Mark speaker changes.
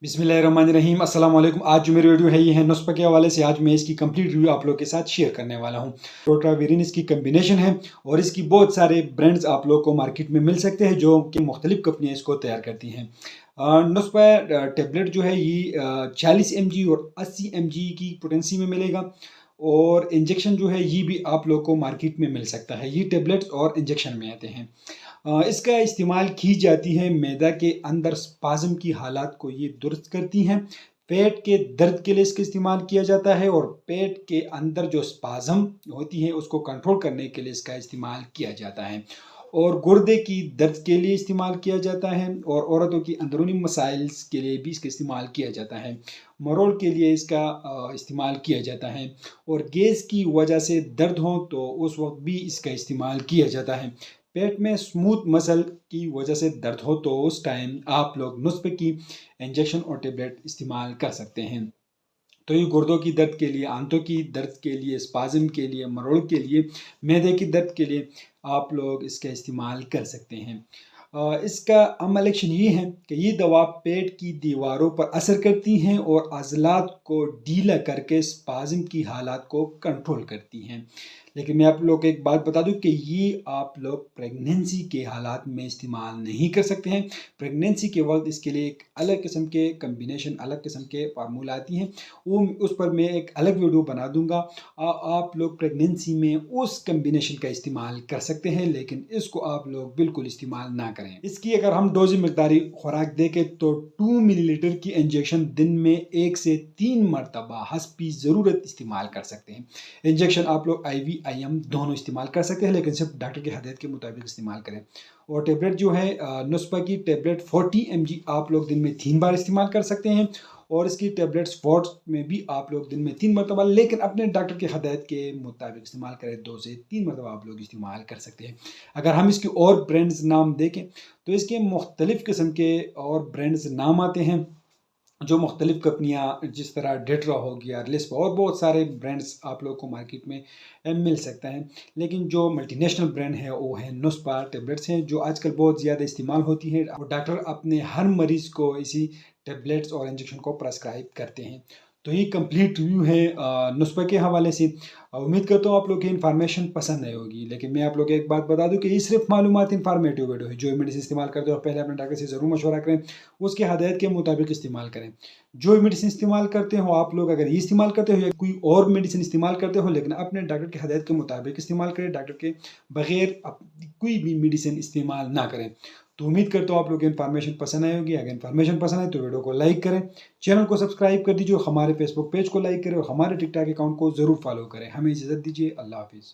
Speaker 1: बिस्मिल्लाहिर्रहमानिर्रहीम अस्सलाम वालेकुम। आज जो मेरी वीडियो है ये है नुस्खे के हवाले से। आज मैं इसकी कंप्लीट रिव्यू आप लोगों के साथ शेयर करने वाला हूँ। रोटावेरिन इसकी कम्बिनेशन है और इसकी बहुत सारे ब्रांड्स आप लोगों को मार्केट में मिल सकते हैं जो कि मुख्तलिफ कंपनियाँ इसको तैयार करती हैं। नुस्खा टेबलेट जो है ये 40 mg और 80 mg की पोटेंसी में मिलेगा और इंजेक्शन जो है ये भी आप लोगों को मार्केट में मिल सकता है। ये टेबलेट्स और इंजेक्शन में आते हैं। इसका इस्तेमाल की जाती है मैदा के अंदर स्पाज़म की हालात को ये दुरुस्त करती हैं। पेट के दर्द के लिए इसका इस्तेमाल किया जाता है और पेट के अंदर जो स्पाज़म होती है उसको कंट्रोल करने के लिए इसका इस्तेमाल किया जाता है और गुर्दे की दर्द के लिए इस्तेमाल किया जाता है और औरतों की अंदरूनी मसाइल्स के लिए भी इसका इस्तेमाल किया जाता है। मरोड़ के लिए इसका इस्तेमाल किया जाता है और गैस की वजह से दर्द हो तो उस वक्त भी इसका इस्तेमाल किया जाता है। पेट में स्मूथ मसल की वजह से दर्द हो तो उस टाइम आप लोग नुस्खे की इंजेक्शन और टेबलेट इस्तेमाल कर सकते हैं। तो ये गुर्दों की दर्द के लिए, आंतों की दर्द के लिए, स्पाज़म के लिए, मरोड़ के लिए, मैदे की दर्द के लिए आप लोग इसका इस्तेमाल कर सकते हैं। इसका अमल एक्शन ये है कि ये दवा पेट की दीवारों पर असर करती हैं और अज़लात को ढीला करके स्पाज़म की हालात को कंट्रोल करती हैं। लेकिन मैं आप लोग को एक बात बता दूं कि ये आप लोग प्रेगनेंसी के हालात में इस्तेमाल नहीं कर सकते हैं। प्रेगनेंसी के वक्त इसके लिए एक अलग किस्म के कम्बिनेशन, अलग किस्म के फार्मूला आती हैं, वो उस पर मैं एक अलग वीडियो बना दूंगा। आप लोग प्रेगनेंसी में उस कम्बिनेशन का इस्तेमाल कर सकते हैं लेकिन इसको आप लोग बिल्कुल इस्तेमाल ना करें। इसकी अगर हम डोज़ मकदारी खुराक देखें तो 2 मिलीलीटर की इंजेक्शन दिन में 1 से 3 मरतबा हस्बी ज़रूरत इस्तेमाल कर सकते हैं। इंजेक्शन आप लोग IV IM दोनों इस्तेमाल कर सकते हैं लेकिन सिर्फ डॉक्टर की हदायत के मुताबिक इस्तेमाल करें। और टेबलेट जो है नुस्खा की टेबलेट 40 mg आप लोग दिन में 3 बार इस्तेमाल कर सकते हैं और इसकी टेबलेट स्पॉट्स में भी आप लोग दिन में 3 मरतबा, लेकिन अपने डॉक्टर की हदायत के मुताबिक इस्तेमाल करें। 2 से 3 मरतबा आप लोग इस्तेमाल कर सकते हैं। अगर हम इसकी और ब्रांड्स नाम देखें तो इसके मुख्तलिफ़ किस्म के और ब्रांड्स नाम आते हैं जो मुख्तलिफ़ कंपनियाँ, जिस तरह डेट्रा हो गया, लिस्प और बहुत सारे ब्रांड्स आप लोग को मार्केट में मिल सकता है। लेकिन जो मल्टीनेशनल ब्रांड है वो है नुस्खा टेबलेट्स हैं जो आजकल बहुत ज़्यादा इस्तेमाल होती है और डॉक्टर अपने हर मरीज़ को इसी टेबलेट्स और इंजेक्शन को प्रेस्क्राइब करते हैं। तो ये कंप्लीट रिव्यू है नुस्खे के हवाले से। उम्मीद करता हूँ आप लोग की इन्फॉर्मेशन पसंद आई होगी, लेकिन मैं आप लोग को एक बात बता दूं कि ये सिर्फ मालूमात इंफॉर्मेटिव वीडियो है। जो मेडिसिन इस्तेमाल करते हो पहले अपने डॉक्टर से ज़रूर मशवरा करें, उसके हदायत के मुताबिक इस्तेमाल करें। जो मेडिसिन इस्तेमाल करते हो आप लोग, अगर ये इस्तेमाल करते हो या कोई और मेडिसिन इस्तेमाल करते हो, लेकिन अपने डॉक्टर की हदायत के मुताबिक इस्तेमाल करें। डॉक्टर के बगैर कोई भी मेडिसिन इस्तेमाल ना करें। तो उम्मीद करता हूँ आप लोग को इन्फॉर्मेशन पसंद आई होगी। अगर इन्फॉर्मेशन पसंद आए तो वीडियो को लाइक करें, चैनल को सब्सक्राइब कर दीजिए, हमारे फेसबुक पेज को लाइक करें और हमारे टिकटॉक अकाउंट को ज़रूर फॉलो करें। हमें इजाज़त दीजिए। अल्लाह हाफिज़।